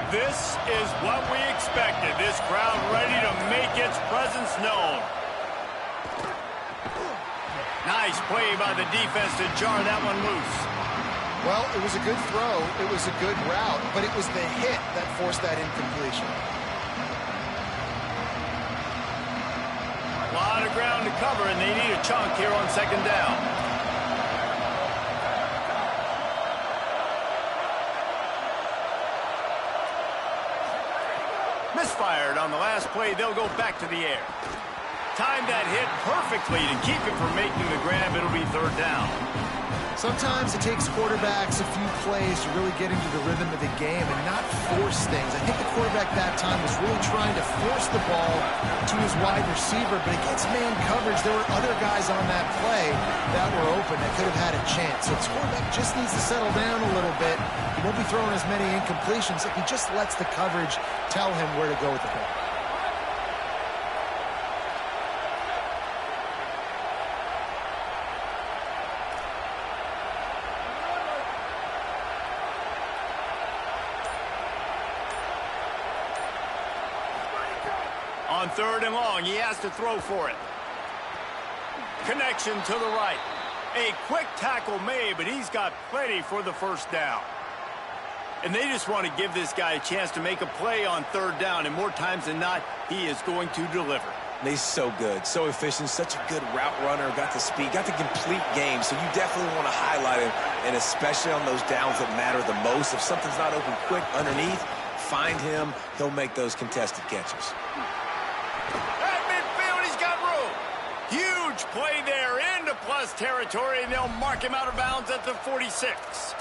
This is what we expected. This crowd ready to make its presence known. Nice play by the defense to jar that one loose. Well, it was a good throw. It was a good route, but it was the hit that forced that incompletion. A lot of ground to cover, and they need a chunk here on second down. Misfired on the last play. They'll go back to the air. Timed that hit perfectly to keep it from making the grab. It'll be third down. Sometimes it takes quarterbacks a few plays to really get into the rhythm of the game and not force things. I think the quarterback that time was really trying to force the ball to his wide receiver, but against man coverage, there were other guys on that play that were open that could have had a chance. So this quarterback just needs to settle down a little bit. He won't be throwing as many incompletions if he just lets the coverage tell him where to go with the ball. On third and long, he has to throw for it. Connection to the right. A quick tackle made, but he's got plenty for the first down. And they just want to give this guy a chance to make a play on third down, and more times than not, he is going to deliver. He's so good, so efficient, such a good route runner, got the speed, got the complete game, so you definitely want to highlight him, and especially on those downs that matter the most. If something's not open quick underneath, find him, he'll make those contested catches. Huge play there into plus territory, and they'll mark him out of bounds at the 46.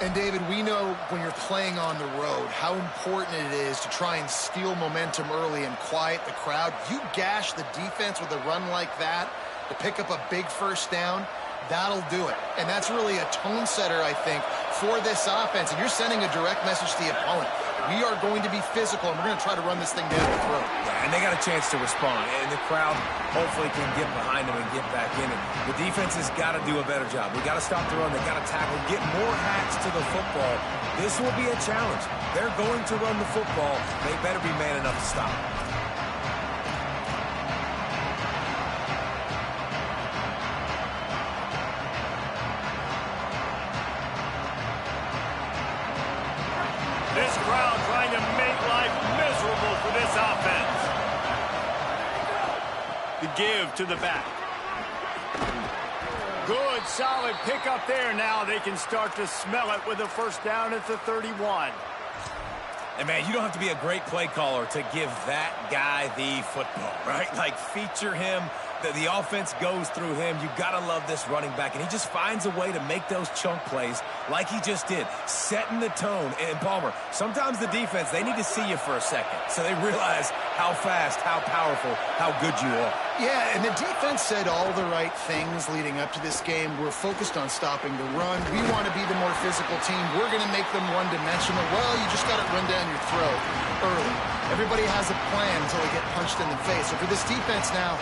And, David, we know when you're playing on the road how important it is to try and steal momentum early and quiet the crowd. You gash the defense with a run like that to pick up a big first down, that'll do it. And that's really a tone setter, I think, for this offense. And you're sending a direct message to the opponent. We are going to be physical, and we're going to try to run this thing down the throat. Yeah, and they got a chance to respond, and the crowd hopefully can get behind them and get back in it. The defense has got to do a better job. We got to stop the run. They got to tackle, get more hats to the football. This will be a challenge. They're going to run the football. They better be man enough to stop it. This crowd trying to make life miserable for this offense. The give to the back. Good, solid pickup there. Now they can start to smell it with a first down at the 31. And, man, you don't have to be a great play caller to give that guy the football, right? Like, feature him. The offense goes through him. You got to love this running back. And he just finds a way to make those chunk plays like he just did, setting the tone. And, Palmer, sometimes the defense, they need to see you for a second so they realize how fast, how powerful, how good you are. Yeah, and the defense said all the right things leading up to this game. We're focused on stopping the run. We want to be the more physical team. We're going to make them one-dimensional. Well, you just got to run down your throat early. Everybody has a plan until they get punched in the face. So for this defense now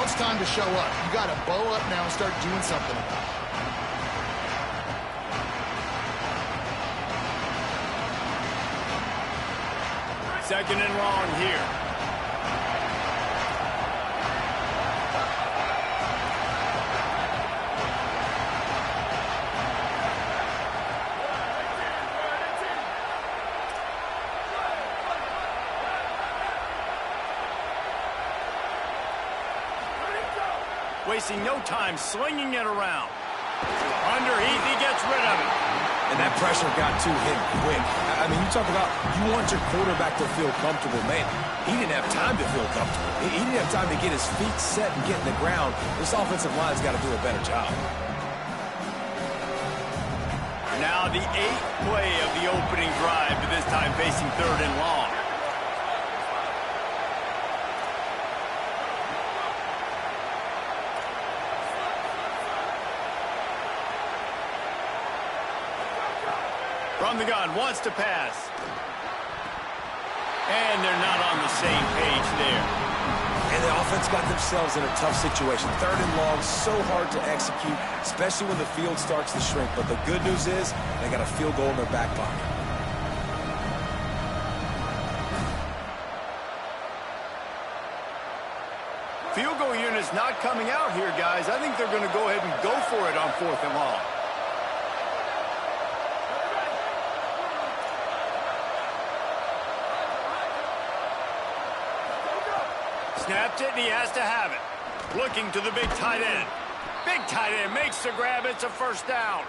it's time to show up. You got to bow up now and start doing something about it. Second and long here. Wasting no time slinging it around. Underneath, he gets rid of it. And that pressure got to him quick. I mean, you talk about you want your quarterback to feel comfortable. Man, he didn't have time to feel comfortable. He didn't have time to get his feet set and get in the ground. This offensive line's got to do a better job. Now the 8th play of the opening drive, but this time facing third and long. From the gun, wants to pass. And they're not on the same page there. And the offense got themselves in a tough situation. Third and long, so hard to execute, especially when the field starts to shrink. But the good news is they got a field goal in their back pocket. field goal unit's not coming out here, guys. I think they're going to go ahead and go for it on 4th and long. Snapped it, and he has to have it. Looking to the big tight end. Big tight end makes the grab. It's a first down.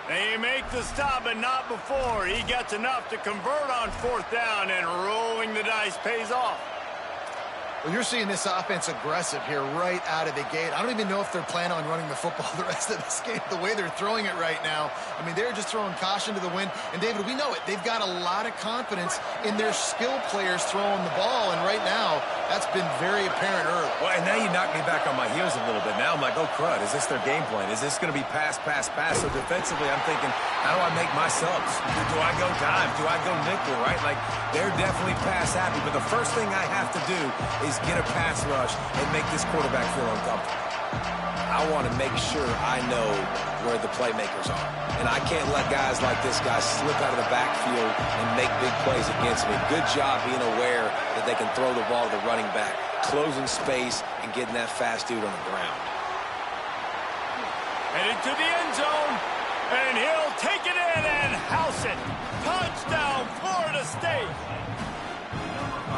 They make the stop, but not before. He gets enough to convert on 4th down, and rolling the dice pays off. Well, you're seeing this offense aggressive here right out of the gate. I don't even know if they're planning on running the football the rest of this game, the way they're throwing it right now. I mean, they're just throwing caution to the wind. And, David, we know it. They've got a lot of confidence in their skill players throwing the ball, and right now, that's been very apparent early. Well, and now you knock me back on my heels a little bit. Now I'm like, oh, crud, is this their game plan? Is this going to be pass, pass, pass? So defensively, I'm thinking, how do I make my subs? Do I go dime? Do I go nickel, right? Like, they're definitely pass happy, but the first thing I have to do is get a pass rush and make this quarterback feel uncomfortable. I want to make sure I know where the playmakers are. And I can't let guys like this guy slip out of the backfield and make big plays against me. Good job being aware that they can throw the ball to the running back, closing space, and getting that fast dude on the ground. Headed to the end zone, and he'll take it in and house it. Touchdown, Florida State.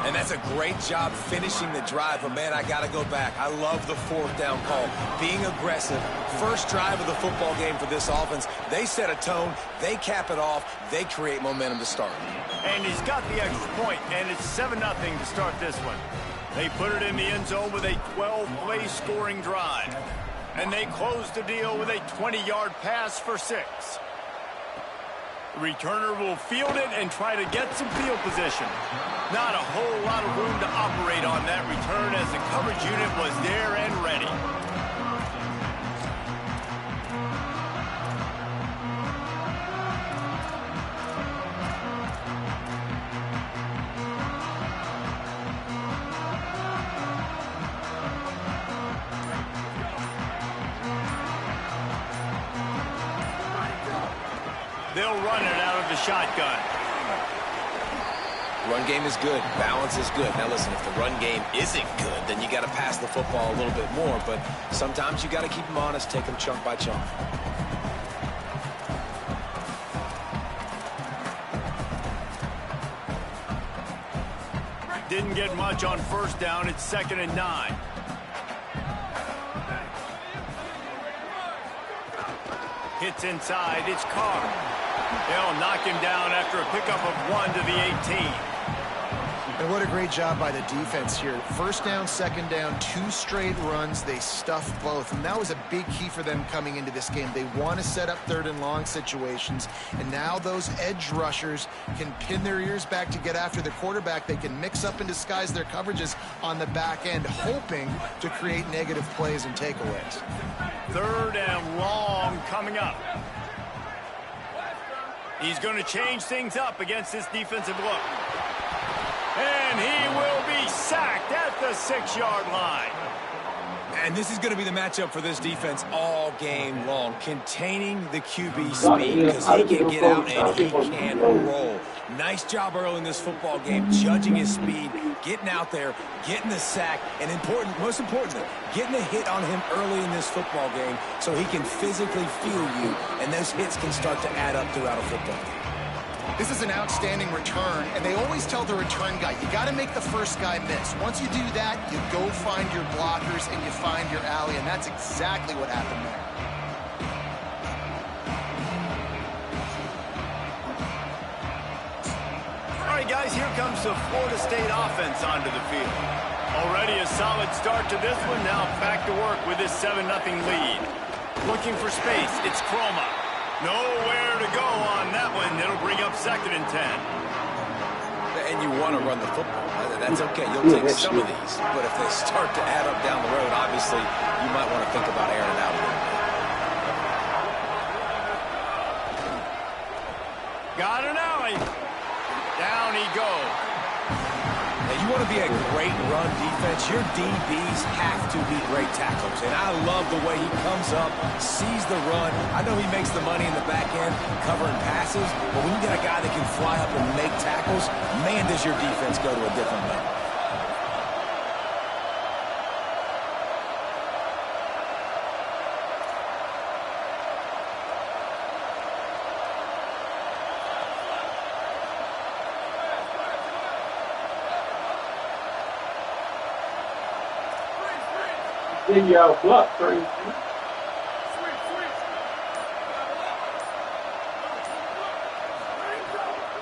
And that's a great job finishing the drive. But, man, I got to go back. I love the 4th down call. Being aggressive. First drive of the football game for this offense. They set a tone. They cap it off. They create momentum to start. And he's got the extra point, and it's 7-0 to start this one. They put it in the end zone with a 12-play scoring drive. And they close the deal with a 20-yard pass for 6. The returner will field it and try to get some field position. Not a whole lot of room to operate on that return as the coverage unit was there and ready. They'll run it out of the shotgun. Run game is good. Balance is good. Now, listen, if the run game isn't good, then you got to pass the football a little bit more. But sometimes you got to keep them honest, take them chunk by chunk. Didn't get much on 1st down. It's 2nd and 9. Hits inside. It's Carr. They'll knock him down after a pickup of 1 to the 18. And what a great job by the defense here. 1st down, 2nd down, 2 straight runs. They stuffed both. And that was a big key for them coming into this game. They want to set up 3rd and long situations. And now those edge rushers can pin their ears back to get after the quarterback. They can mix up and disguise their coverages on the back end, hoping to create negative plays and takeaways. 3rd and long coming up. He's going to change things up against this defensive look. And he will be sacked at the 6-yard line. And this is going to be the matchup for this defense all game long. Containing the QB speed because he can get out and he can roll. Nice job early in this football game, judging his speed, getting out there, getting the sack, and most importantly, getting a hit on him early in this football game so he can physically feel you, and those hits can start to add up throughout a football game. This is an outstanding return, and they always tell the return guy, you got to make the first guy miss. Once you do that, you go find your blockers and you find your alley, and that's exactly what happened there. All right, guys, here comes the Florida State offense onto the field. Already a solid start to this one. Now back to work with this 7-0 lead. Looking for space. It's Croma. Nowhere to go on that one. It'll bring up 2nd and 10. And you want to run the football. That's okay. You'll take some of these. But if they start to add up down the road, obviously, you might want to think about airing it out a little bit. Got an alley. Down he goes. Now, you want to be a great run defense, your DBs have to be great tacklers. And I love the way he comes up, sees the run. I know he makes the money in the back end covering passes, but when you got a guy that can fly up and make tackles, man, does your defense go to a different level. Then you out block, crazy.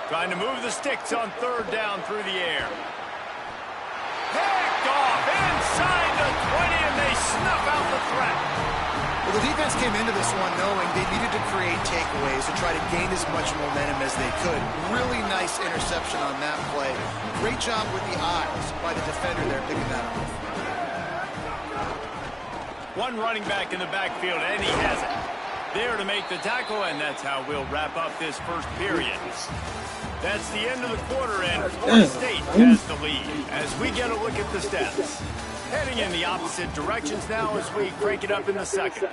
Trying to move the sticks on third down through the air. Picked off inside the 20, and they snuff out the threat. Well, the defense came into this one knowing they needed to create takeaways to try to gain as much momentum as they could. Really nice interception on that play. Great job with the eyes by the defender there picking that up. One running back in the backfield, and he has it. There to make the tackle, and that's how we'll wrap up this first period. That's the end of the quarter, and Florida State has the lead as we get a look at the stats. Heading in the opposite directions now as we crank it up in the second.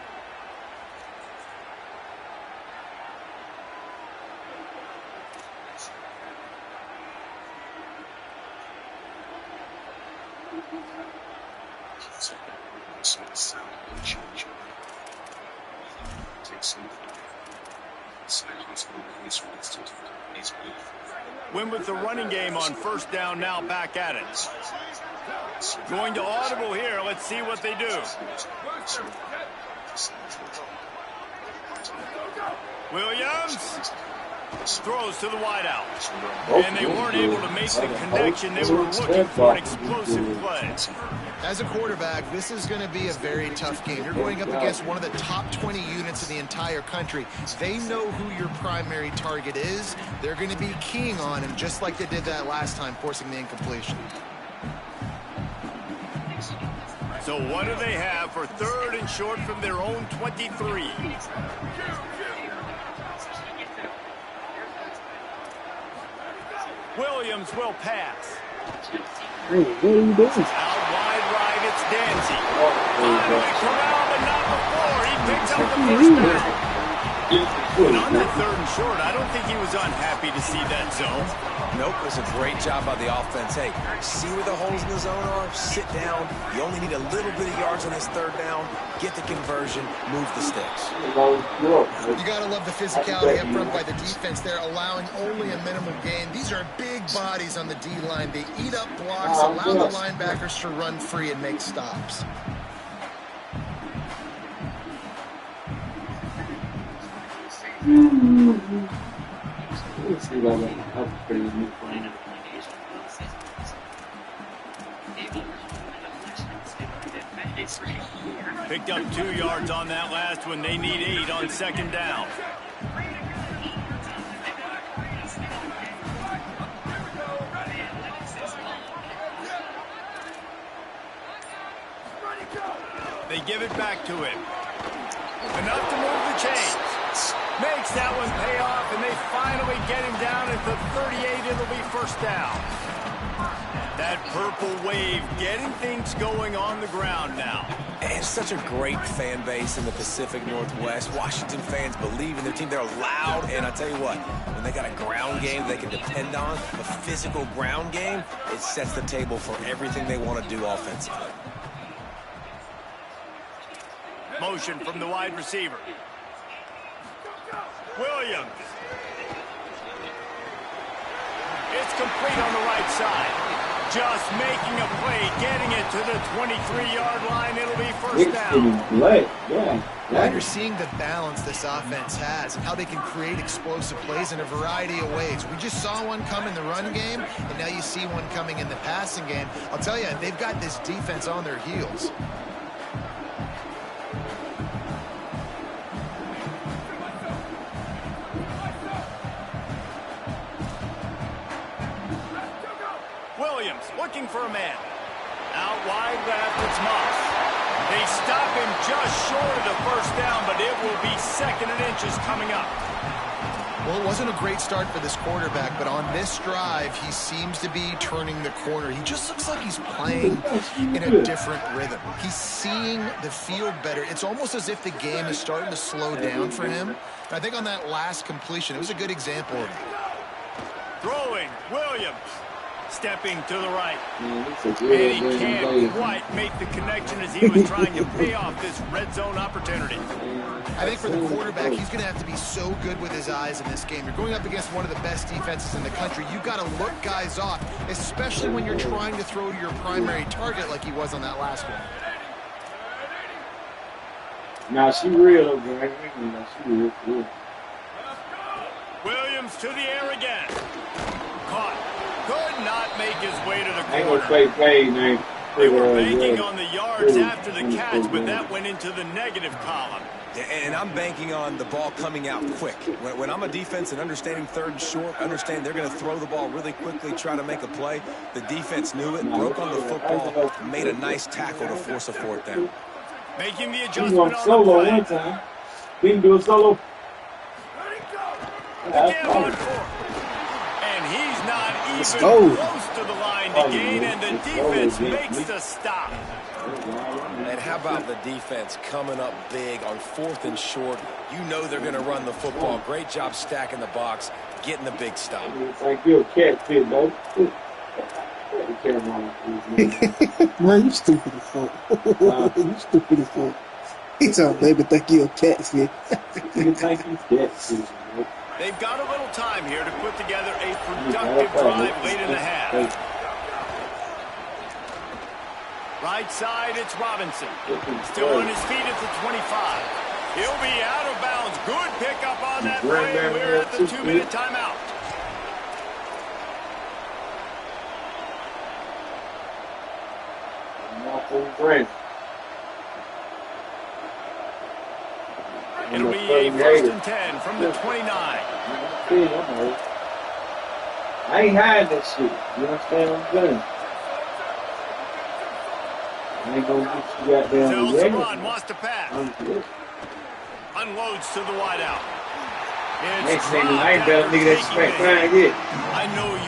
Win with the running game on first down, now back at it. Going to audible here. Let's see what they do. Williams throws to the wideout. And they weren't able to make the connection. They were looking for an explosive play. As a quarterback, this is going to be a very tough game. You're going up against one of the top 20 units in the entire country. They know who your primary target is. They're going to be keying on him, just like they did that last time, forcing the incompletion. So what do they have for third and short from their own 23? Williams will pass. Hey, what are you doing? Out wide right, it's Danzy. Finally corralled, but not before. He picks up the first down. And on that third and short, I don't think he was unhappy to see that zone. Nope, it was a great job by the offense. Hey, see where the holes in the zone are? Sit down. You only need a little bit of yards on this third down. Get the conversion. Move the sticks. You got to love the physicality up front by the defense there, allowing only a minimum gain. These are big bodies on the D-line. They eat up blocks, allow the linebackers to run free and make stops. Picked up 2 yards on that last one. They need 8 on second down. They give it back to him. Enough to move the chains. Makes that one pay off, and they finally get him down at the 38. It'll be first down. That purple wave getting things going on the ground now. It's such a great fan base in the Pacific Northwest. Washington fans believe in their team. They're loud, and I tell you what, when they got a ground game they can depend on, a physical ground game, it sets the table for everything they want to do offensively. Motion from the wide receiver. Williams. It's complete on the right side. Just making a play, getting it to the 23-yard line. It'll be first down. Now you're seeing the balance this offense has and how they can create explosive plays in a variety of ways. We just saw one come in the run game, and now you see one coming in the passing game. I'll tell you, they've got this defense on their heels. Williams looking for a man. Out wide left, it's Moss. They stop him just short of the first down, but it will be second and inches coming up. Well, it wasn't a great start for this quarterback, but on this drive, he seems to be turning the corner. He just looks like he's playing in a different rhythm. He's seeing the field better. It's almost as if the game is starting to slow down for him. And I think on that last completion, it was a good example of that. Throwing, Williams. Stepping to the right. And he can't quite make the connection as he was trying to pay off this red zone opportunity. I think for the quarterback, he's going to have to be so good with his eyes in this game. You're going up against one of the best defenses in the country. You've got to look guys off, especially when you're trying to throw to your primary target like he was on that last one. Nah, she real, man. She real. Williams to the air again. Caught. Could not make his way to the I ain't gonna corner. play, man. They were banking on the yards after the catch, but that went into the negative column. And I'm banking on the ball coming out quick. When I'm a defense and understanding third and short, understand they're going to throw the ball really quickly, try to make a play. The defense knew it, broke on the football, made a nice tackle to force a fourth down. Making the He adjustment went on solo the one play. time. He can do a solo. Again on fourth. And he's not even go. close to the line to gain, and the defense makes the stop. And how about the defense coming up big on fourth and short? You know they're going to run the football. Great job stacking the box, getting the big stop. It's like you're a catfish, bro. Man, you stupid as fuck. You stupid as fuck. He told baby think you a catfish. You think you catfish, bro. They've got a little time here to put together a productive drive late in the half. Right side, it's Robinson. Still on his feet at the 25. He'll be out of bounds. Good pickup on that play. We're at the 2-minute timeout. It'll be a 1st and 10 from the 29. I ain't hiding that shit. You understand what I'm saying? I ain't gonna get you goddamn Tells together. Saban wants to pass. Unloads to the wideout. Next thing I ain't better nigga that smack mine yet. I know you.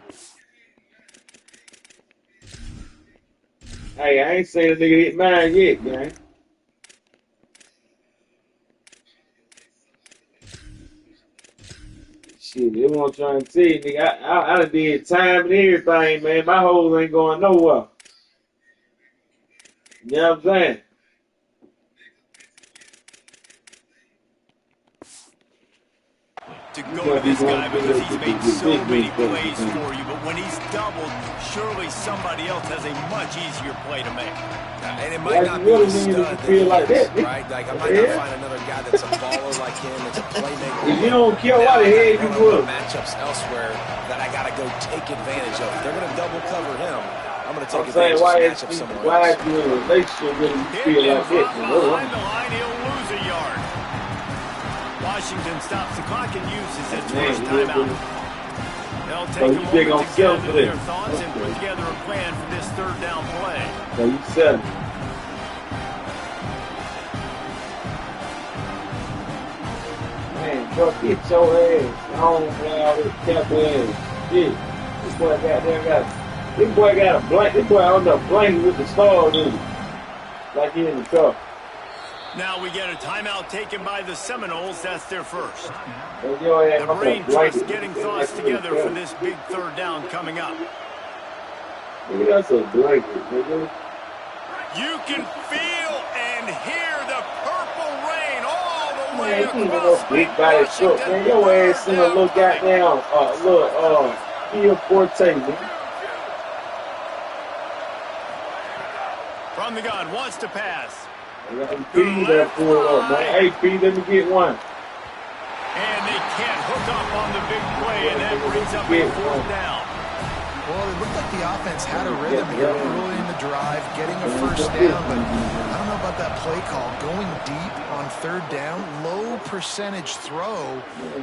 Hey, I ain't saying a nigga hit mine yet, man. Shit, they won't try to tell you, nigga. I done did time and everything, man. My hoes ain't going nowhere. You know what I'm saying? To go to this guy because he's made so many plays for you, but when he's doubled, surely somebody else has a much easier play to make. And it might not be a stud that he is, right? Like, I might not find another guy that's a baller like him, that's a playmaker. If you don't kill, why the hell you would? Matchups elsewhere that I got to go take advantage of. If they're going to double cover him, I'm going to take I'm saying, advantage of this matchup somewhere else. why is you in a relationship when you feel like this? Behind the line, he'll lose a yard. Washington stops the clock and uses its first timeout. They'll take a moment to gather their thoughts and put together a plan for this third down play. So you said it. Man, bro, get your ass on, man, all this cap ass shit. This boy got a blanket. This boy on the blanket with the stars in it. Like he in the car. Now we get a timeout taken by the Seminoles. That's their first. The The brain trust getting thoughts together for this big third down coming up. Nigga, that's a blanket, nigga. You can feel and hear the purple rain all the way Man, you know across big body truck, man. Your ass in a little goddamn, Kia Forte, man. From the gun, wants to pass. P that pulled up, man. Hey, P, let me get one. And they can't hook up on the big play, and that brings up a fourth down. Well, it looked like the offense had a rhythm here early in the drive, getting a first down, but I don't know about that play call. Going deep on third down, low percentage throw,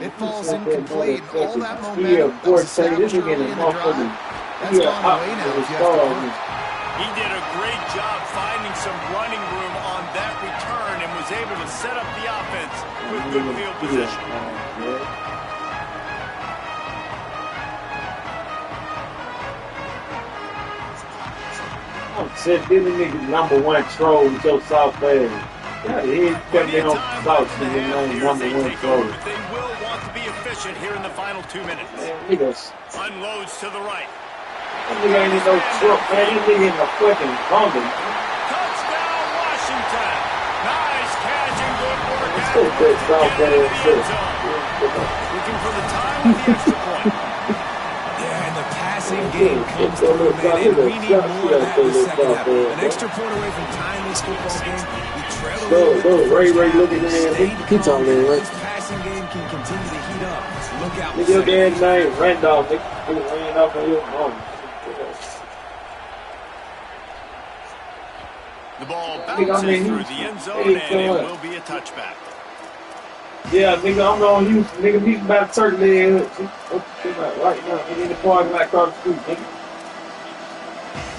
it falls incomplete, and all that momentum that was established early in the drive, that's gone away now if you have to work. He did a great job finding some running room on that return and was able to set up the offense with good field position. I'm saying, this nigga number one troll with your soft ass. Yeah, he kept me on south to the number one troll. But they will want to be efficient here in the final 2 minutes. Man, niggas. Unloads to the right. That nigga ain't in no truck, man. This nigga in a fucking Honda. Touchdown, Washington. Nice catch and good work. Let's go, good south ass. Looking for the tie with the extra point. Yeah, and the pass passing game comes through, man, and we need more of that in the second half. An extra point away from tying this football game. We trailed a little bit the first half. Stayed calm. This passing game can continue to heat up. Look out. Your dad's name, Randolph. Randolph on your mom. The ball bounces through the end zone, and it will be a touchback. Yeah, nigga, I'm on Houston. Nigga, he's about to turn there. Right now, he's in the parking lot across the street, nigga.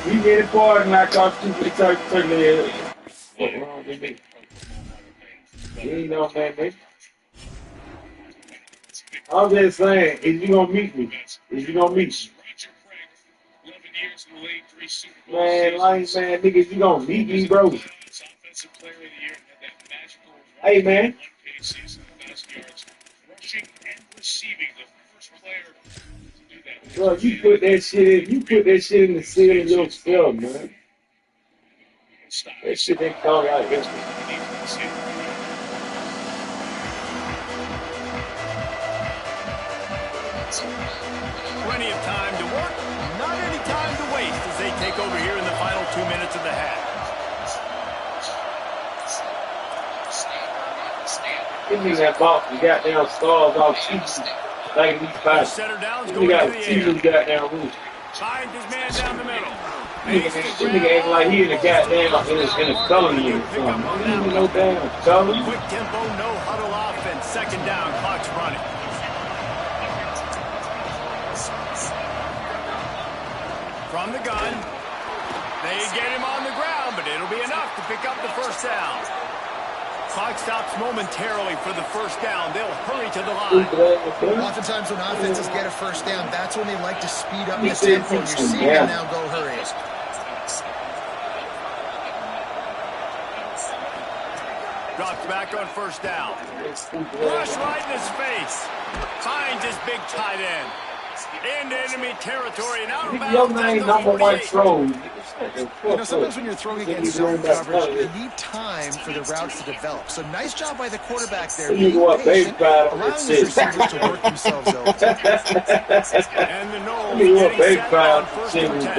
He's in the parking lot across the street, turn there. What's wrong with me? You ain't know that, nigga. I'm just saying, is you gonna meet me? Is you gonna meet me? Man, like, man, nigga, you gonna meet me, bro? Hey, man. Bro, you put that shit in the ceiling yourself, man. That shit ain't called out yesterday. Plenty of time to work, not any time to waste as they take over here in the final 2 minutes of the half. Give me that box, you got down stars off cheeks. Like these five. Center down's You going got to the two air. goddamn roof. Finds his man down the middle. This nigga ain't like he in a goddamn in a color unit or something. He ain't no damn color. Quick tempo, no huddle offense. Second down, clock's running. From the gun. They get him on the ground, but it'll be enough to pick up the first down. Clock stops momentarily for the first down. They'll hurry to the line. Oftentimes when offenses get a first down, that's when they like to speed up the tempo. You're seeing them now go hurry. Drops back on first down. Rush right in his face. Finds his big tight end. Into enemy territory and out of bounds. Your name number one throw. You know, sometimes when you're throwing against zone coverage, you need time for the routes to develop. So nice job by the quarterback there. Being patient, allowing his receivers to work themselves over. And the Knowles getting set on first and 10.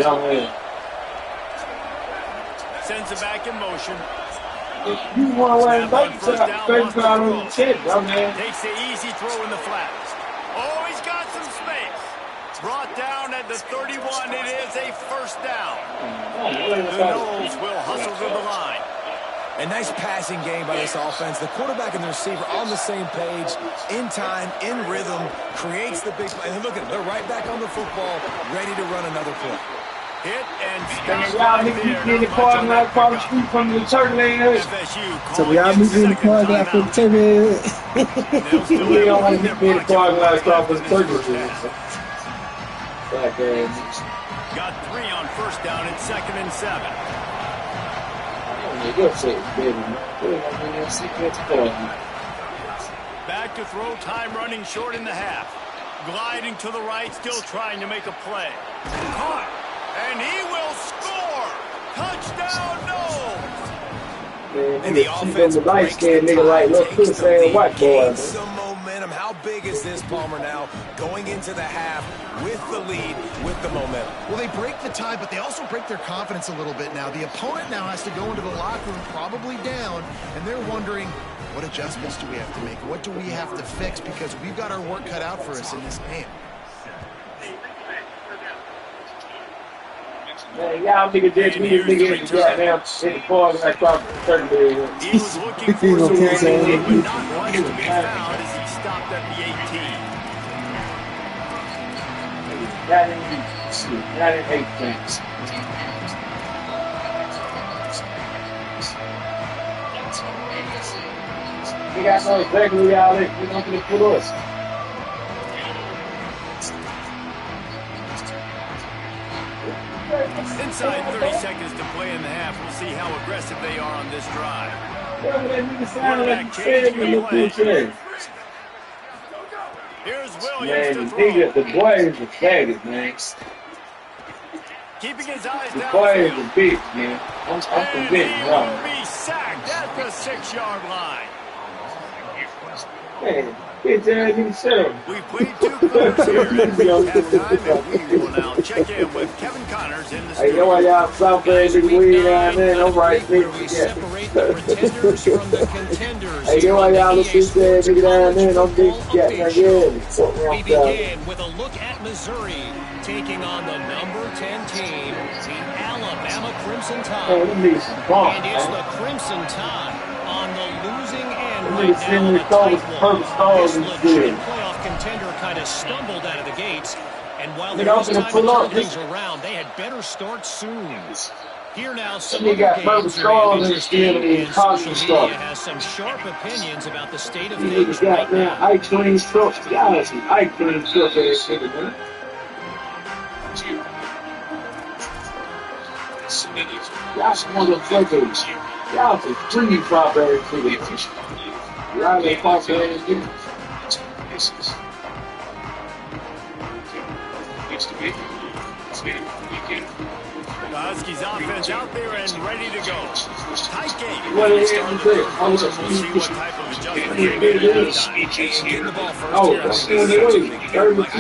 Sends it back in motion. You want to let baby crowd on the chin, man. Takes the easy throw in the flats. Oh, he's got some space. Brought down at the 31. It is a first down. The Knowles will hustle to the line. A nice passing game by this offense. The quarterback and the receiver on the same page, in time, in rhythm, creates the big play. And look at them. They're right back on the football, ready to run another play. Hit and stop. Y'all niggas be in the parking lot across the street from the turkey area. So y'all meet me in the parking lot for the turkey. We don't want to be in the parking lot across the turkey area. Got 3 on first down and 2nd and 7. Back to throw, time running short in the half. Gliding to the right, still trying to make a play. Caught, and he will score! Touchdown, Knowles! And the offense breaks the tie, takes the lead, gains some momentum. How big is this, Palmer, now? Going into the half with the lead, with the momentum. Well, they break the tie, but they also break their confidence a little bit now. The opponent now has to go into the locker room probably down, and they're wondering, what adjustments do we have to make? What do we have to fix? Because we've got our work cut out for us in this game. Man, y'all niggas just need niggas in the goddamn in the parking lot across the turkey area. He was looking for some movement, but not much to be found as he stopped at the 18. That ain't 8 things. We got no exactly where y'all at. We're not going to put us. Inside 30 seconds to play in the half. We'll see how aggressive they are on this drive. Quarterback change in play. Here's Williams to throw. Man, the boy is the fattest, man. Keeping his eyes down. The boy is the bitch, man. I'm convinced, bro. He will be sacked at the 6-yard line. Man, bitch ass nigga, shut up. We played 2 quarters here at halftime, and we will now check Hey, yo, y'all South Bay, big weed down there. I'm right there. We separate the pretenders from the contenders. Hey, yo, y'all look this day, nigga down there. I'm big Update yeah. show. We begin with a look at Missouri taking on the number 10 team, the Alabama Crimson Tide. And it's the Crimson Tide on the losing end right now. This legit playoff contender kind of stumbled out of the gates. And while there is time to turn things around, they had better start soon. Here now, some other games are interesting, and social media has some sharp opinions about the state of things right now. I clean stuff. I clean stuff ass nigga, man. Y'all some motherfuckers. Y'all some free pop ass niggas. Y'all some pop ass niggas. The Huskies offense out there and ready to go. Tight game. What is it? We'll see what type of adjustment they make this time. Getting the ball first Oh, here. that's the way. I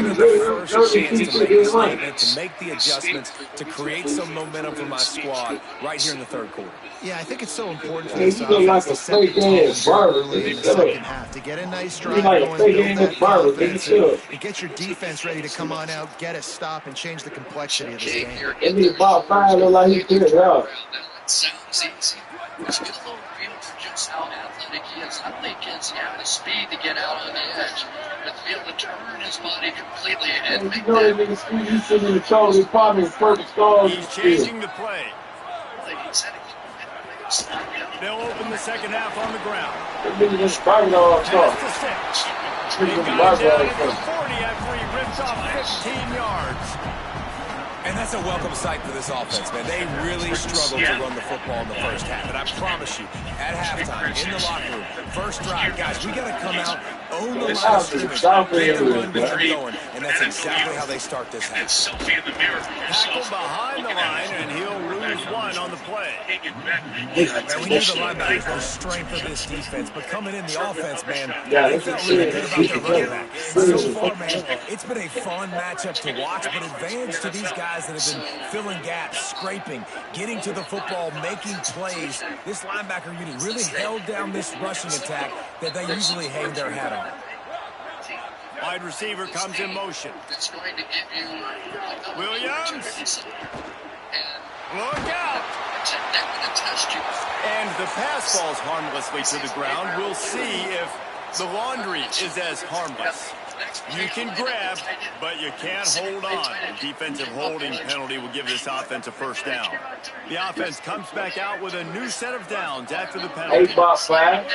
got the first chance to make a statement, to make the adjustments, to create some momentum for my squad right here in the third quarter. Yeah, I think it's so important for Hey, this you look like offense a to set the fake tone ass barber, early in the nigga. second half to get a nice drive like a going, fake build ass that barber, confidence, nigga. and get your defense ready to come on out, get a stop, and change the complexity of this game. That nigga about 5 look like he cleared out. Sounds easy. Let's get a little feel for just how athletic he is. I think it's the speed to get out on the edge, but to be able to turn his body completely and You make know that that. nigga Steve, he's sitting in the shoulder department in purple stars. He's changing the play. He's heading. They'll open the second half on the ground. That nigga just fighting all Pass talk. to 6. Nigga They just got him down fighting at the 40 after he ripped off 15 yards. And that's a welcome sight for this offense, man. They really struggled to run the football in the first half. And I promise you, at halftime, in the locker room, first drive, guys, we got to come out, own the line of scrimmage, get the run game going, and that's exactly how they start this half. Selfie in the mirror for Tackle yourself. behind the line, and he'll lose one on the play. Man, we knew the linebackers were the strength of this defense, but coming in the offense, man, Yeah, they that's felt really it. good about their running back. So far, man, it's been a fun matchup to watch, but advantage to these guys that have been filling gaps, scraping, getting to the football, making plays. This linebacker unit really held down this rushing attack that they usually hang their hat on. Wide receiver comes in motion. It's going to give you Williams. Look out. It's a definite test you. And the pass falls harmlessly to the ground. We'll see if the laundry is as harmless. You can grab, but you can't hold on. A defensive holding penalty will give this offense a first down. The offense comes back out with a new set of downs after the penalty. Hey, Bob 5.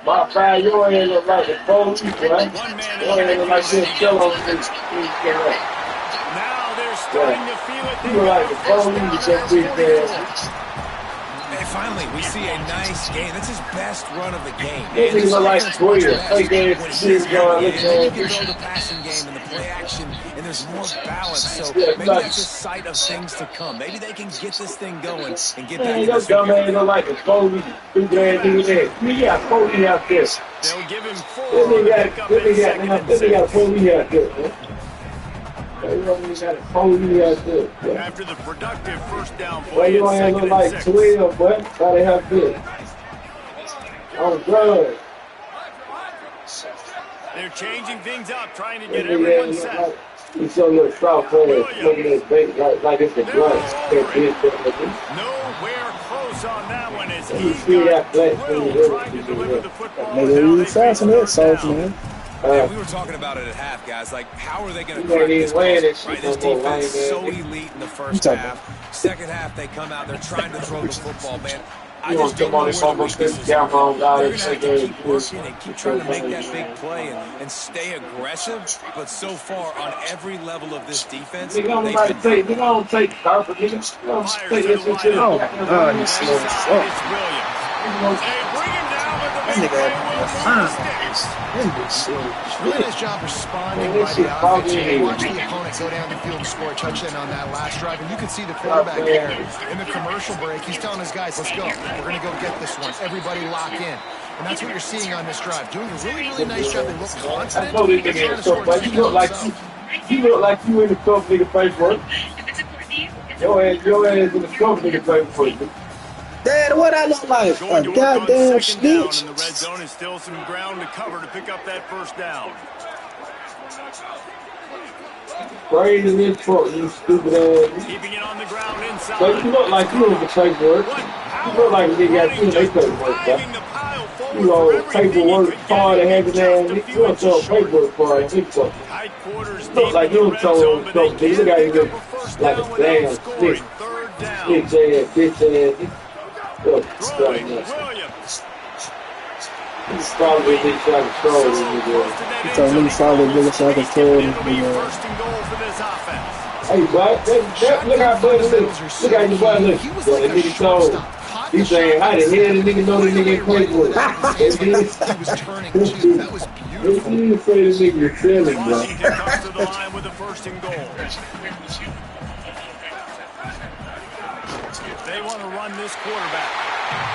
Bob 5, your ass look like a phone people, right? One man Your ass look like this still on this. Now they're starting to feel it. You look like a phone people, that big ass. And finally, we see a nice game. That's his best run of the game. That nigga look like Square. Fake ass When shit he's going, going, look and then you at can that. throw the passing game and the play action, and there's more balance. So Yeah, maybe that's a sight of things to come. Maybe they can get this thing going and get back Man, in your this dumb game. ass look like a phony, big ass nigga there. You got phony out there. They'll give him 4 This to nigga pick got, up this his nigga second got, and this nigga got 6. phony out there, man. You got a phony out there. Yeah. After the productive first down Well, play, you it's ain't second look like and 6. 12, boy. How they have this? Oh, God. They're changing things up, trying to get This everyone nigga look set. like, he's so little soft ass, looking at bait like it's a blunt. That bitch, that Nowhere close on that one as You he see that got black Will thing, trying to deliver the football. Nigga, Now you they face assassin that third sauce, down. man. And we were talking about it at half, guys. Like, how are they going You to crack ain't this even wearing close? that Right, shit this no more, defense is so lame ass. elite in the You first talking half. Second half, they come out. They're trying to throw the football, man. I You just want to don't come know on where this the phone, weaknesses this down are. on God, They're and going to say, have to keep working and keep trying to make that big play and stay aggressive. But so far, on every level of this defense, Nigga, they've don't been take, nigga, don't take carpet, nigga. Don't Fires take to this the shit. Oh, wideout. God, he's slow Right as side, fuck. it's Williams. Nigga, They bring him down, but the That big nigga play had will a move fine. the sticks. That nigga slow. Really nice job responding Man, by this the shit offense. foggy. You watch the opponent go down the field and score a touchdown on that last drive, and you could see the quarterback there in the commercial break. He's telling his guys, let's go. We're going to go get this one. Everybody lock in. And that's what you're seeing on this drive. Doing a really, really nice job. They look I confident. know this They're trying nigga to is so score a bad. You look touchdown like themselves. you look like you in the club nigga face work. Your ass in the company to play for you. Dad, what I look like? Going A to work on goddamn second down, snitch. and the red zone is still some ground to cover to pick up that first down. Crazy this fuck, you stupid ass. Keeping it on the ground inside. So you look like you in the paperwork. You look like a nigga got you in their paperwork, bro. You know, paperwork, hard and heavy ass. You don't tell paperwork for it. You look like you don't tell them, nigga. Look at you look like a damn snitch. Bitch ass. Look, he's probably been trying to troll this nigga. He told me solid nigga so I can troll him. Hey, boy, look how buddy look. Look how your boy look. That nigga told. He's saying, how the hell the nigga know the nigga ain't played with? He was turning too. That was beautiful. You say the nigga selling, bro. Washington comes to the line with a first and goal. They want to run this quarterback.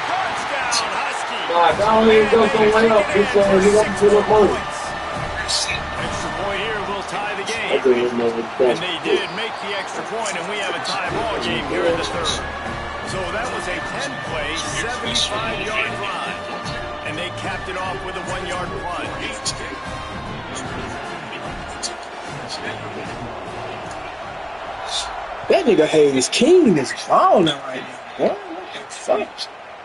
Touchdown, Huskies. Nah, don't even go somewhere else. This nigga up to the point. Extra point here will tie the game. And they did make the extra point, and we have a tie ball game here in the third. So that was a 10-play, 75-yard drive. And they capped it off with a 1-yard plunge. That nigga Hayes King is balling right now.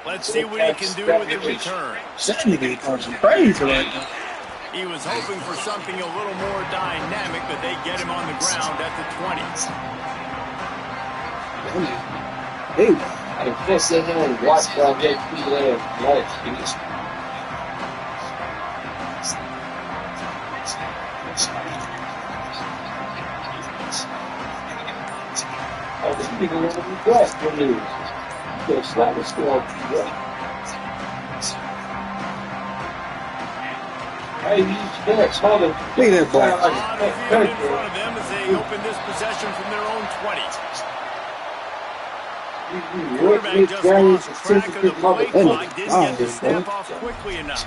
Let's see what he can do with the return. That nigga is crazy right now. He was hoping for something a little more dynamic, but they get him on the ground at the 20. Hey, I just sit here and watch that get people ass life. Oh, this nigga want to be blessed for me. He'll slap the score. Hey, these backs, hold it. look at that boy. A lot of field in front of them as they open this possession from their own 20. Quarterback just lost track of the play clock, didn't get the snap off quickly enough.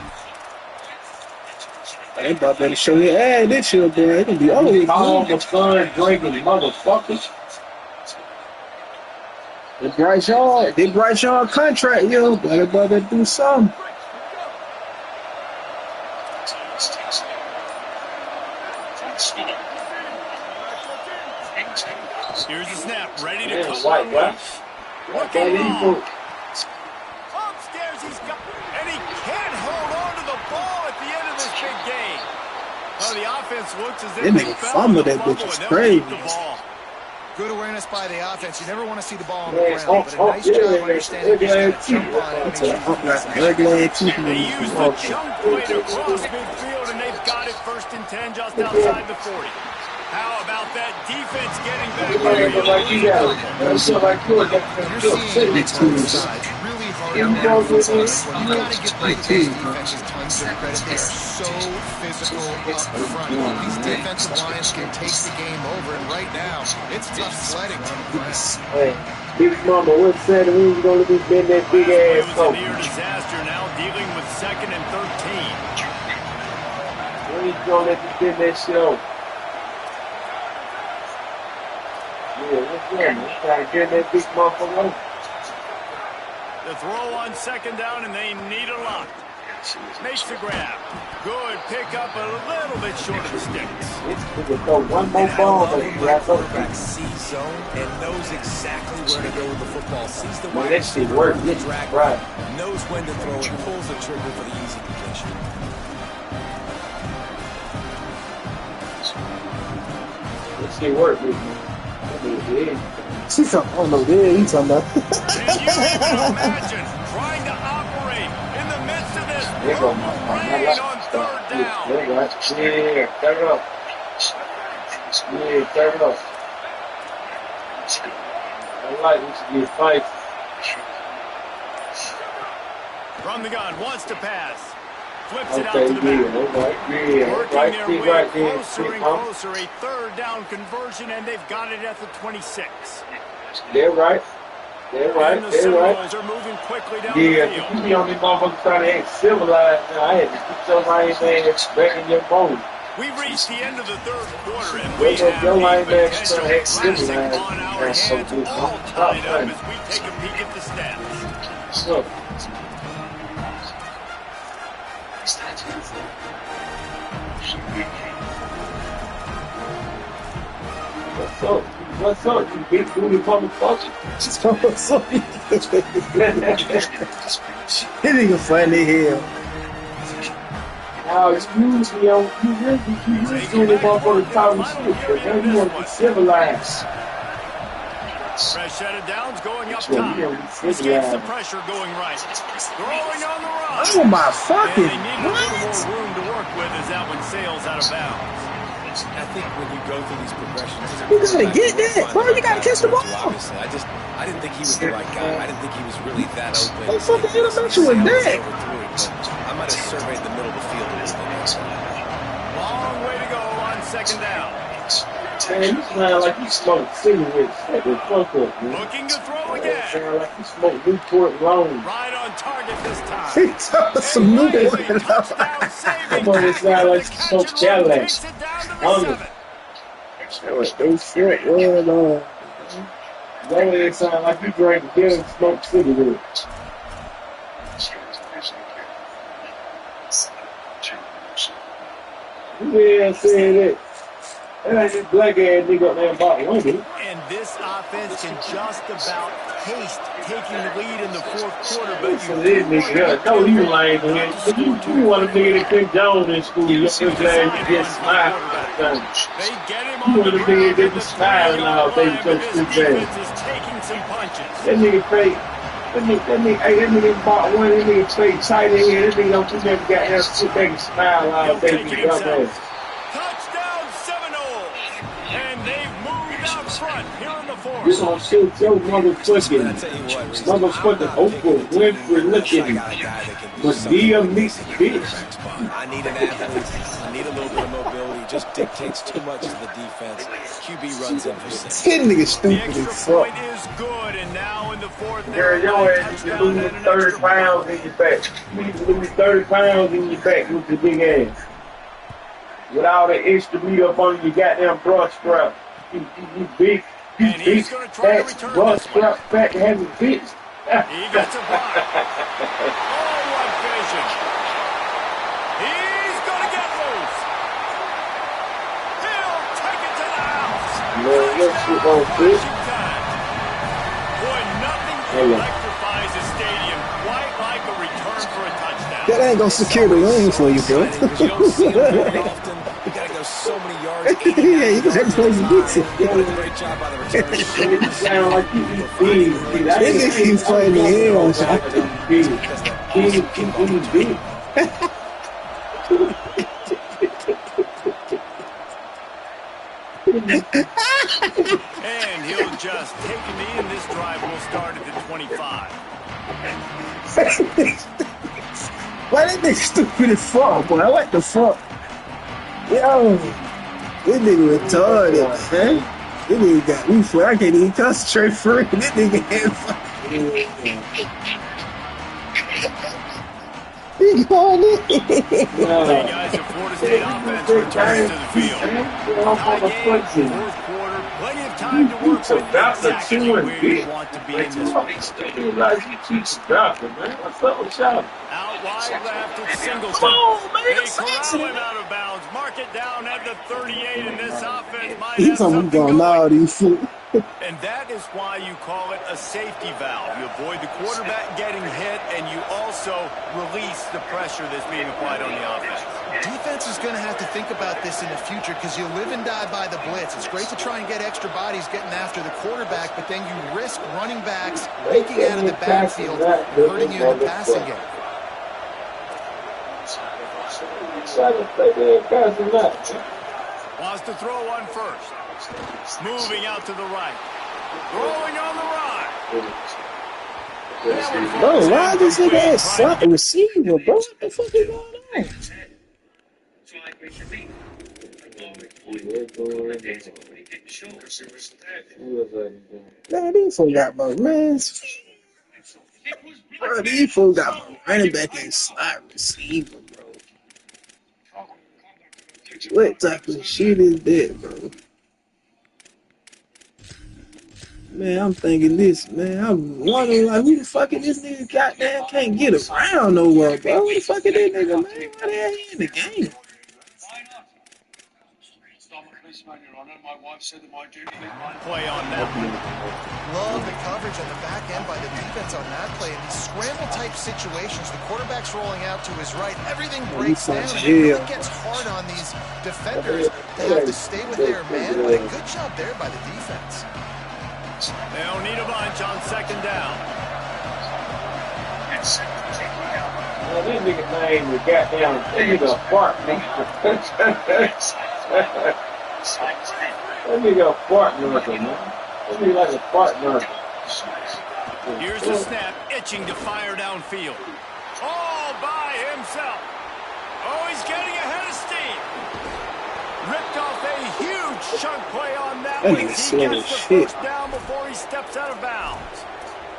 That boy better show your ass this year, boy. It can be over with. All the fun drinking motherfuckers. They Bryce Young contract, yo. Better do something. Here's the snap, ready to Yeah, come white, on right? loose. Okay, Upstairs he's got, and he can't hold on to the ball at the end of this big game. Well, the offense looks as if That they nigga found fumbled the that fumble, bitch was and they'll crazy. keep the ball. Good awareness by the offense. You never want to see the ball on the ground, but a nice job understanding he's got to jump on it and make sure They use the jump play to cross midfield, and they've got it 1st and 10 just outside the 40. How about that defense getting back there? like you got it. That's like you got You're seeing it on both sides. Really hard to run this one. You got to give both of these defenses tons of credit. They are so physical up front. These defensive lines can take the game over, and right now, it's tough sledding on the ground. Hey, Big Mama, what Saturday we gonna be bend that big ass It was coat? a near disaster now, dealing with 2nd and 13. When you gonna let you bend that shit over? Yeah, what's that, man? Trying to get that big motherfucker over. The throw on 2nd down, and they need a lot. Makes the grab. Good pickup, a little bit short of the sticks. This nigga throw one more ball, but he got those. Quarterback sees zone and knows exactly where to go with the football. Sees the Man, that shit works. the track, Right. knows when to throw it, pulls the trigger for the easy completion. That shit works, big man. She's talking, I don't know what he's talking about. And you can imagine trying to operate in the midst of this There go my rain on 3rd down. There you go. Yeah, turn it up. Yeah, turn it up. I like this to be a fight. From the gun, wants to pass. Flips it out Okay, to the back. yeah, Working right, their see, way right there. closer and closer. A 3rd down conversion, and they've got it at the 26. They're right. They're right. And the They're right. Seminoles are moving quickly down Yeah, the field. you be on these motherfuckers trying to act civilized. Now, I had to put your right hand back in your phone. We've reached the end of the third quarter, and we have your a linebacker potential classic on our hands, all tied up as we take a peek at the stats. Look. What's up? You big booty public culture? What's up? That nigga funny here. Now, excuse me, you really doing it up on the top of the shit, but now you want to be civilized. Fresh set of downs going up top. Escapes the pressure going right. Throwing on the run. Oh my fucking and they need a little more room to work with as that one sails out of bounds. I think when you go through these progressions, you gotta get that, bro. You gotta catch the ball. Obviously, I didn't think he was the right guy. I didn't think he was really that open. What fucking intervention was that? I might have surveyed the middle of the field a little bit. Long way to go on second down. Man, you sound like you smoked cigarettes. Shut the fuck up, man. Looking to throw again. You sound like you smoked Newport Long. Right on target this time. He told us some new one. Come on, it sound like you smoked Cadillac. They shit, well, That way it sound like you drank a beer and smoked cigarettes. Who the hell said that? That ain't this black ass nigga up there about women. And this offense can just about taste taking the lead in the fourth quarter, but So this nigga, no, you lying, man. You want a nigga that couldn't down in school. You're so glad you just smile. They get him You on want the a nigga that ground. just smiling all day because This too defense bad. is taking some punches. That nigga fake. That nigga bought one. That nigga fake tight head. That nigga don't you never got to sit back and smile all He'll day. take it himself. Touchdown Seminoles! And they've moved out front here in the You fourth. gonna shoot your motherfucking Oprah Winfrey looking Medea mixed bitch. I need an athlete. I need a little bit of mobility. Just dictates too much of the defense. QB runs in for six. That nigga The stupid extra as fuck. point is good, and now in the fourth, Girl, your ass need to lose 30 pounds in your back. You need to lose 30 pounds in your back with your big ass. With all that extra meat up on your goddamn bra strap. You big, you And big, he's gonna try to fat, return bra this one. strap, fat, heavy bitch. He gets a block. Oh, what vision. He's going to get loose. He'll take it to the house. Man, your shit won't fit. Boy, nothing electrifies a stadium quite like a return for a touchdown. That ain't gonna secure the win for you, bro. You don't see him very often. You gotta go so many yards. Yeah, you gotta go get it. Great job by the return. You sound like you eat beans. Nigga keep playing the hell. Eat beans. And he'll just take a knee, and this drive will start at the 25. Why that nigga stupid as fuck, boy? What the fuck? Yo, this nigga retarded, man. This nigga got me for I can't even concentrate for it. This nigga had he going in. Hey guys, the Florida State offense returns to the field. Tie game, fourth quarter, plenty of time to work with exactly where you want to be in this one. What's up with y'all? Out wide left, it's Singleton. Oh, man, They it's corral accident. him out of bounds. Mark it down at the 38, and this offense might He's have talking something about now going. these fool. And that is why you call it a safety valve. You avoid the quarterback getting hit, and you also release the pressure that's being applied on the offense. Defense is going to have to think about this in the future because you live and die by the blitz. It's great to try and get extra bodies getting after the quarterback, but then you risk running backs leaking out of the backfield and hurting you in the passing game. Wants to throw one first. Moving out to the right. Throwing on the run. Bro, why this nigga ass slot the receiver, bro? What the fuck is going on? Man, these folks got my runs. Bro, these folks got my running back and slot receiver, bro. What type of shit is that, bro? Man, I'm thinking this, man. I'm wondering, like, who the fuck is this nigga goddamn can't get around nowhere, bro? Who the fuck is this nigga, man? Why the hell he in the game? Play on that one. Love the coverage on the back end by the defense on that play. In these scramble-type situations, the quarterback's rolling out to his right. Everything breaks down, and it really gets hard on these defenders to have to stay with their man, but a good job there by the defense. They don't need a bunch on second down. Well, that nigga name was goddamn, that nigga a fart, That nigga a fart nurser, man. That nigga like a fart nurser. Here's the snap, itching to fire downfield. All by himself. Oh, he's getting ahead of steam. Ripped off a huge chunk play on that one. He gets the first down before he steps out of bounds.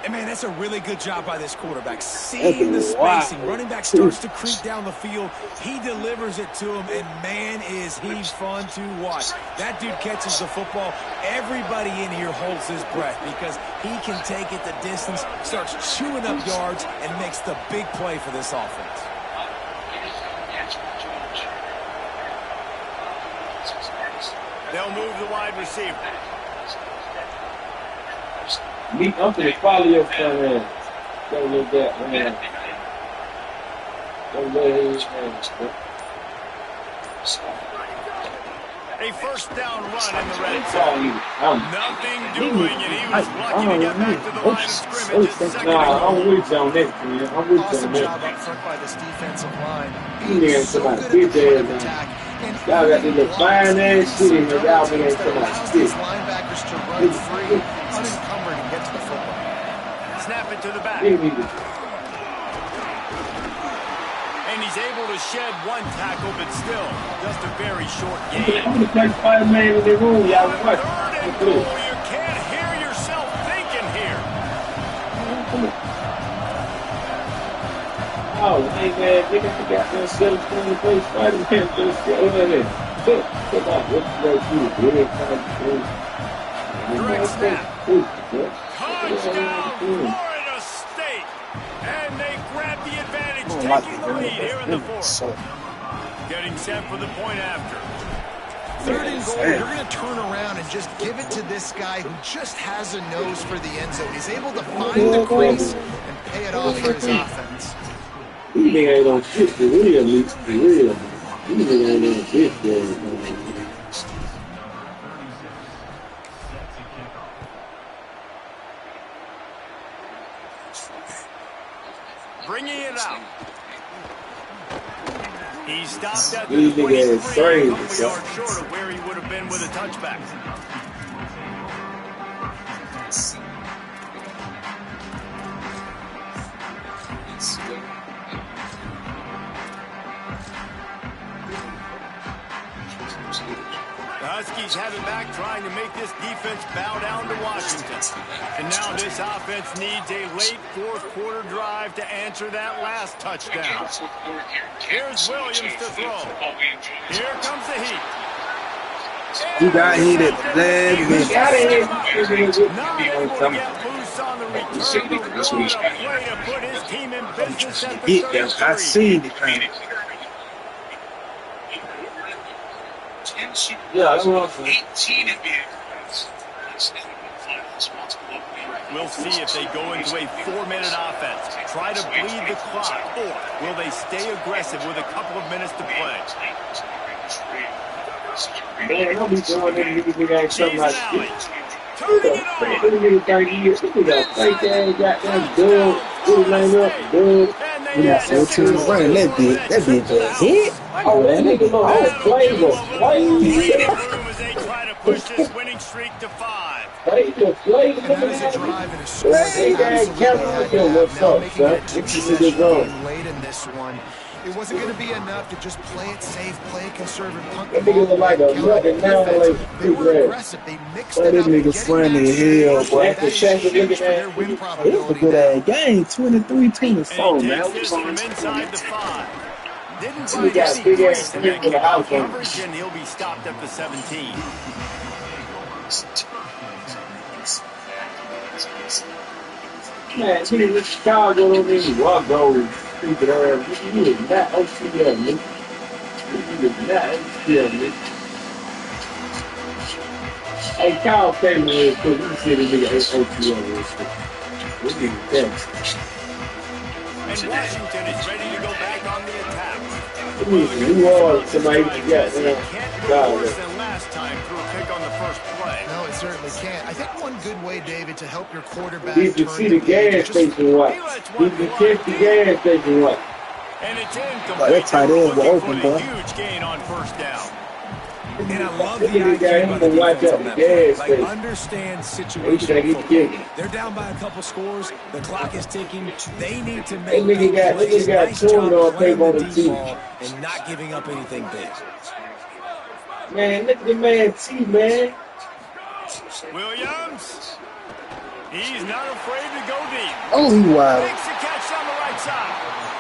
And, man, that's a really good job by this quarterback. Seeing the spacing. Running back starts to creep down the field. He delivers it to him, and, man, is he fun to watch. That dude catches the football. Everybody in here holds his breath because he can take it the distance, starts chewing up yards, and makes the big play for this offense. They'll move the wide receiver. I'm finna follow your front end. Go look that, man. Go let his hands go. A first down run in the red zone. Nothing doing, and he was lucky to get back to the line of scrimmage. Nah, I'm with you on that, man. I'm with you Awesome on that. job up front by this defensive line. Being somebody big ass, man. Y'all got this little fine ass shit in here. Y'all been somebody shit. Linebackers to run free, unencumbered, and get to the football. Snap it to the back. Give me the And he's able to shed one tackle, but still, just a very short game. I'm the first Spider-Man in the room, y'all. Watch. Third and goal. You can't hear yourself thinking here. Oh, hey, man, they got the goddamn 17 place Spider-Man. Just get over there. Come on, what's that you? Direct snap. Touchdown, Florida State. And they grab the advantage, taking the lead here in the fourth. Getting set for the point after. Third and goal, you're going to turn around and just give it to this guy who just has a nose for the end zone. He's able to find the crease and pay it off for his offense. These niggas ain't on shit for real, Luke. For real. These niggas ain't on shit for real. Bringing it out. He stopped at These the niggas 23, crazy, a couple yards short of where he would have been with a touchback. The Huskies have it back, trying to make this defense bow down to Washington. And now this offense needs a late fourth quarter drive to answer that last touchdown. Here's Williams to throw. Here comes the heat. You got hit at the last minute. Not able to get loose on the return, but what a play to put his team in business at the 33. I seen it. Yeah, that's what I'm saying. 18 NBA We'll see if they go into a 4-minute offense, try to bleed the clock, or will they stay aggressive with a couple of minutes to play? Man, don't be doing them niggas ain't something like this. Turning it on. This nigga 30 years. This nigga fake ass goddamn dub. Put his name up, dub. And they add 14 running that bitch just hit. Oh, that nigga know how to play the play. as they try to push this winning streak to 5. Play the play. And that is a drive and a score. Hey, Dad, Kevin, what's up, son? This is the zone. Late in this one. It wasn't going to be enough to just play it safe, play it conservative, punt the That nigga ball. look like a nugget now, like They were aggressive. They mixed it This up. nigga funny as hell, boy. That's the chance to look at that. Win It's a probability. good ass game, 23-24, And he man. takes this from inside the 5. Didn't We find got any big place ass in kick that for the house on. coverage, and he'll be stopped at the 17. Man, nigga, this Chicago don't even walk those stupid ass. You is not OCL, nigga. You is not OCL, nigga. Hey, Kyle came in real quick. You see the nigga OCL real quick. This nigga Texas. And Washington is ready to go back on the attack. New Orleans, somebody got can't go worse than last time through a pick on the first play. No, it certainly can't. I think one good way, David, to help your quarterback you can see the gas station what? You can kiss the gas station what? And it's incomplete. That tight end was open, boy. Huge gain on first down. And I love the idea by the defense on that play. Like, understand situational football. They're down by a couple scores. The clock is ticking. They need to make big plays. Nice job playing the deep ball and not giving up anything big. Man, look at the man T, man. Williams. He's not afraid to go deep. Oh, he wild. Makes the catch on the right side.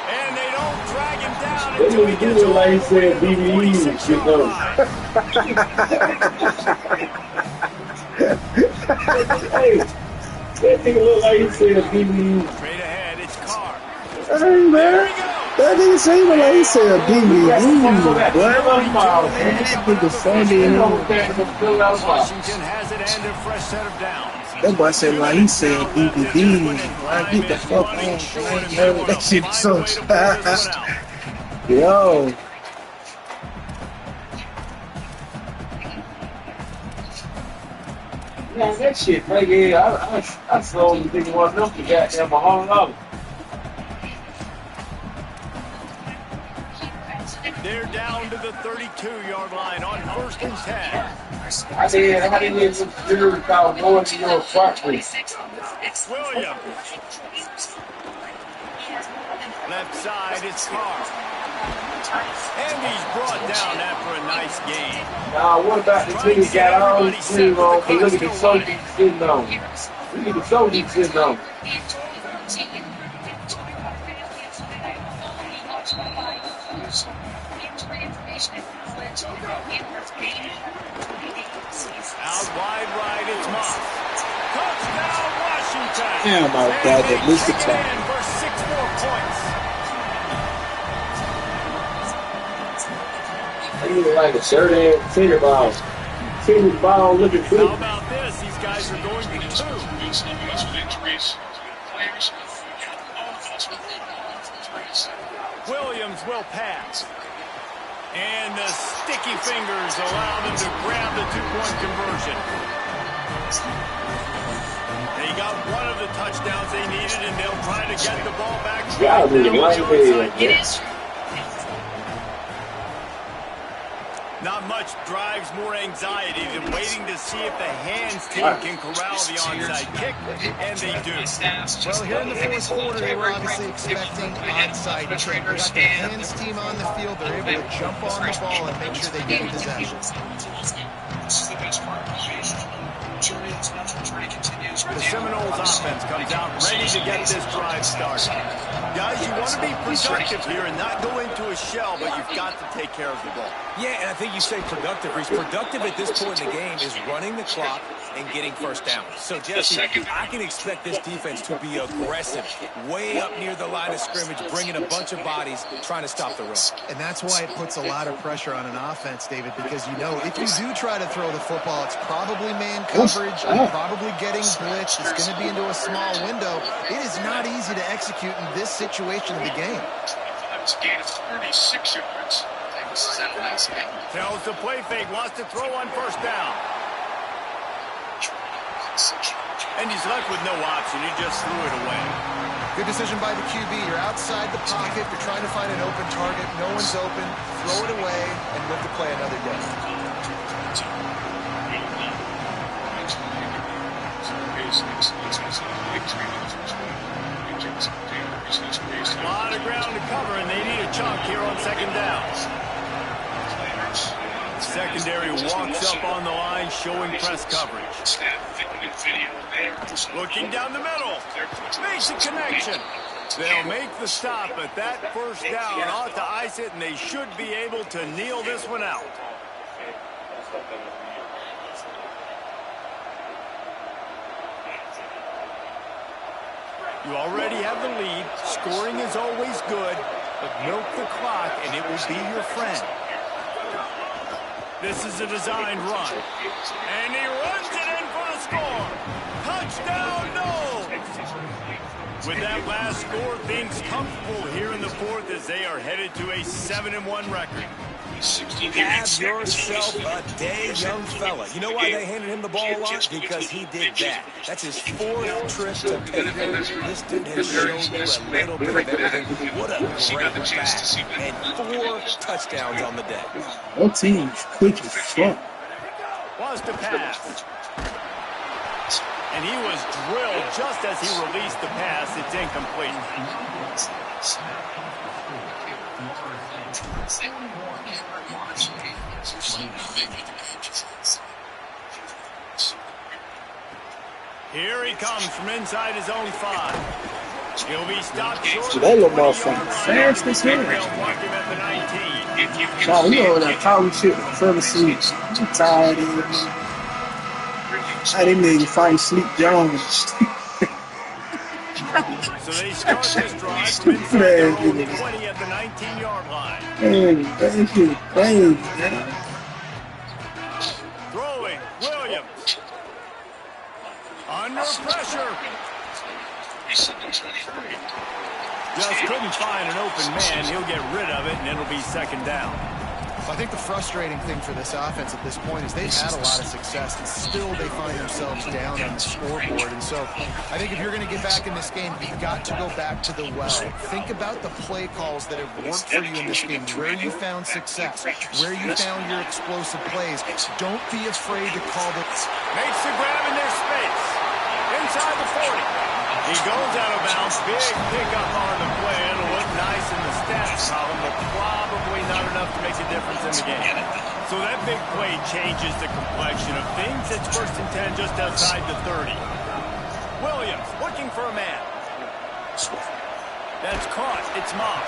And they don't drag him down They until he didn't do gets it like he said over the BBE and 46 shit, yard though. line. Hey, that nigga look like he said BBE. Straight ahead, it's Carr. Hey, man. That nigga say him like he said a BB. That nigga funny. Washington has it and a fresh set of downs. That boy said like he said DVD. Like, get the fuck on. Man, that shit is so Yo. Man, that shit right here, I sold the nigga one enough to goddamn $100. They're down to the 32-yard line on 1st and 10. I didn't get some serious about going to your property. Williams. Left side, it's Carr. And he's brought down after a nice gain. Now, what about the niggas got all the sleeve on, but look at the soldiers sitting on. Look at the soldiers sitting on. Out wide right, it's Moss. Touchdown, Washington. Damn, my God, they missed the time. For 6 more points. They look like a shirt and finger ball. Finger ball looking How good. about this? These guys are going for 2. Williams will pass. And the sticky fingers allow them to grab the 2-point conversion. They got one of the touchdowns they needed, and they'll try to get the ball back. God, it is. Not much drives more anxiety than waiting to see if the hands team can corral the onside kick, and they do. Well, here in the fourth quarter, they were obviously expecting onside kick. They got the hands team on the field. They're able to jump on the ball and make sure they get possession. This is the best part. The Seminoles offense comes out ready to get this drive started. Guys, you want to be productive here and not go into a shell, but you've got to take care of the ball. Yeah, and I think you say productive. Reese. Productive at this point in the game is running the clock and getting first down. So, Jesse, I can expect this defense to be aggressive, way up near the line of scrimmage, bringing a bunch of bodies, trying to stop the run. And that's why it puts a lot of pressure on an offense, David, because you know if you do try to throw the football, it's probably man coverage, you're probably getting blitzed, it's going to be into a small window. It is not easy to execute in this situation of the game. It's a gain of 36 yards. Tells the play fake, wants to throw on first down. And he's left with no option. He just threw it away. Good decision by the QB. You're outside the pocket. You're trying to find an open target. No one's open. Throw it away and live to play another day. A lot of ground to cover, and they need a chunk here on second down. Secondary walks up on the line, showing press coverage. Looking down the middle. Makes a connection. They'll make the stop, but that first down ought to ice it, and they should be able to kneel this one out. You already have the lead. Scoring is always good, but milk the clock, and it will be your friend. This is a designed run. And he runs it in for the score. Touchdown, no! With that last score, things comfortable here in the fourth as they are headed to a 7-1 record. Have yourself a day, young fella. You know why they handed him the ball a lot? Because he did that. That's his fourth trip to pay dirt. This dude has shown you a little bit of everything. What a great back. And 4 touchdowns on the day. That team's quick as fuck. Was to pass. And he was drilled just as he released the pass. It's incomplete. Here he comes from inside his own 5. He'll be stopped short. So that little motherfucker fast as hell. Wow, you know that college shit fell asleep. I'm tired of it. I didn't even find Sleep Jones. So they start this drive from inside their own 20 at the 19-yard line. Man, that shit crazy, man. Throwing, Williams. Under pressure. Just couldn't find an open man. He'll get rid of it, and it'll be second down. I think the frustrating thing for this offense at this point is they've had a lot of success, and still they find themselves down on the scoreboard. And so I think if you're going to get back in this game, you've got to go back to the well. Think about the play calls that have worked for you in this game, where you found success, where you found your explosive plays. Don't be afraid to call the... Makes the grab in their space. Inside the 40. He goes out of bounds. Big pickup on the play. It'll look nice in the stats column, but probably not enough to make a difference in the game. So that big play changes the complexion of things. It's 1st and 10 just outside the 30. Williams looking for a man. That's caught. It's Moss.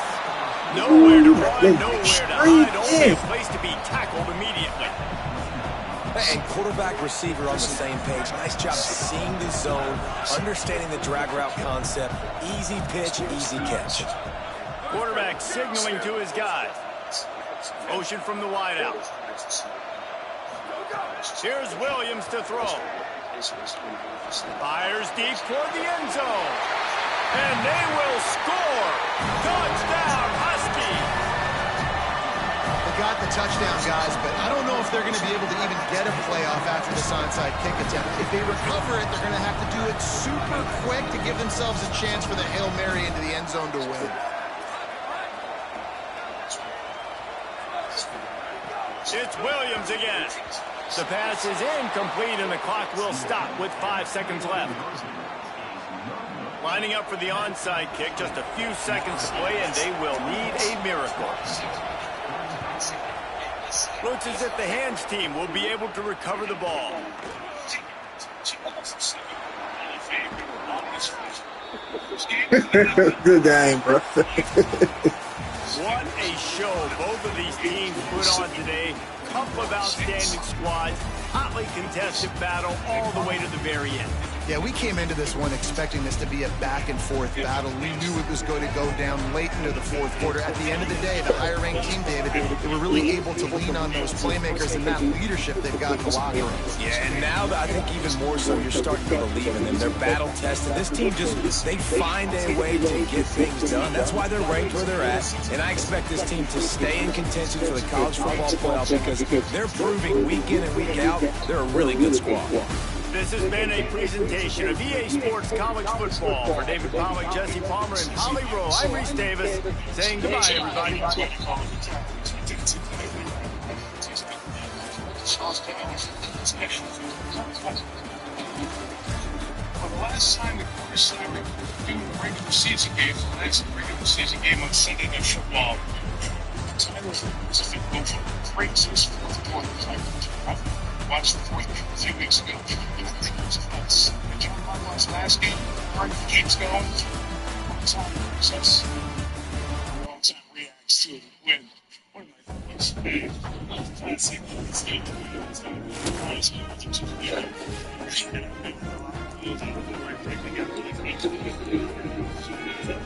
Nowhere to run, nowhere to hide. Only a place to be tackled immediately. And quarterback, receiver on the same page. Nice job seeing the zone, understanding the drag route concept. Easy pitch, easy catch. Quarterback signaling to his guys. Motion from the wideout. Here's Williams to throw. Fires deep toward the end zone. And they will score. Touchdown, Huskies. Got the touchdown, guys, but I don't know if they're going to be able to even get a playoff after this onside kick attempt. If they recover it, they're going to have to do it super quick to give themselves a chance for the Hail Mary into the end zone to win. It's Williams again. The pass is incomplete, and the clock will stop with 5 seconds left. Lining up for the onside kick, just a few seconds to play, and they will need a miracle. Looks as if the hands team will be able to recover the ball. Good game, bro. What a show both of these teams put on today. Couple of outstanding squads, hotly contested battle all the way to the very end. Yeah, we came into this one expecting this to be a back-and-forth battle. We knew it was going to go down late into the fourth quarter. At the end of the day, the higher-ranked team, David, they were really able to lean on those playmakers and that leadership they've got in the locker room. Yeah, and now I think even more so, you're starting to believe in them. They're battle-tested. This team they find a way to get things done. That's why they're ranked where they're at. And I expect this team to stay in contention for the college football playoff because they're proving week in and week out they're a really good squad. This has been a presentation of EA Sports College Football. For David Pollack, Jesse Palmer, and Holly Rowe, I'm Reese Davis, saying goodbye, everybody. The last time the Chris and I were doing regular season games, the next regular season game on Sunday Night Football, I was just go for breaks this fourth quarter. I watched the fourth game a few weeks ago. I think it was close. John Hartwell's last game, keeps going. time process. Wrong time reacts to when one of my points fancy points that it's going to be honestly with the two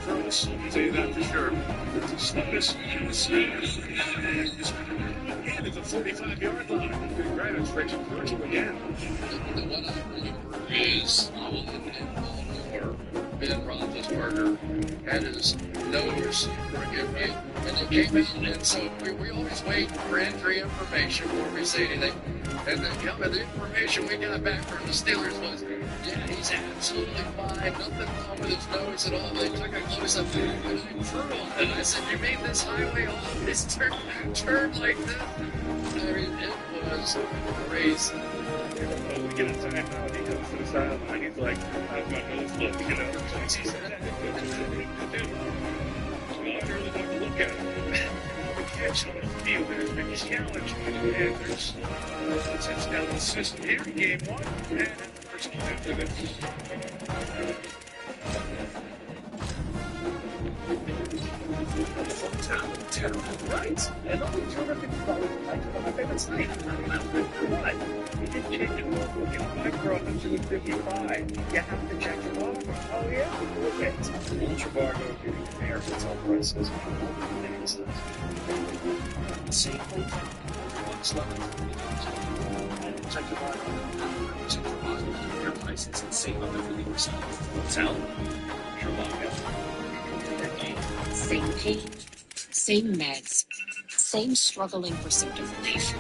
for us, I can tell you that for sure. Slowness and at the 45-yard line. Right, it's Rachel Virgil again. The one I remember is Ben Roethlisberger had his nose, forgive me, and it came in, and so we always wait for injury information before we say anything. And then the information we got back from the Steelers was, yeah, he's absolutely fine, nothing wrong with his nose at all. They took a close up and I drew on it. And I said, you mean this highway always turned like this? I mean, it was crazy. We get a timeout, he comes to the sideline, he's like, I've got no look, you know. So he's well, I really want to look at him. The catch on the field, there's been his challenge, and there's a touchdown assist here in game one, and first time after this. Right, and all these terrific players, like my favorite site. What? You didn't check your local, get a micro up to 255. You have to check your local. Oh, yeah? Okay. Trivago giving Americans all prices. Same hotel. What's left? Check your local. Check Trivago, your prices, and save up every percent. Hotel. Trivago. Same pain, same meds, same struggling for symptom relief.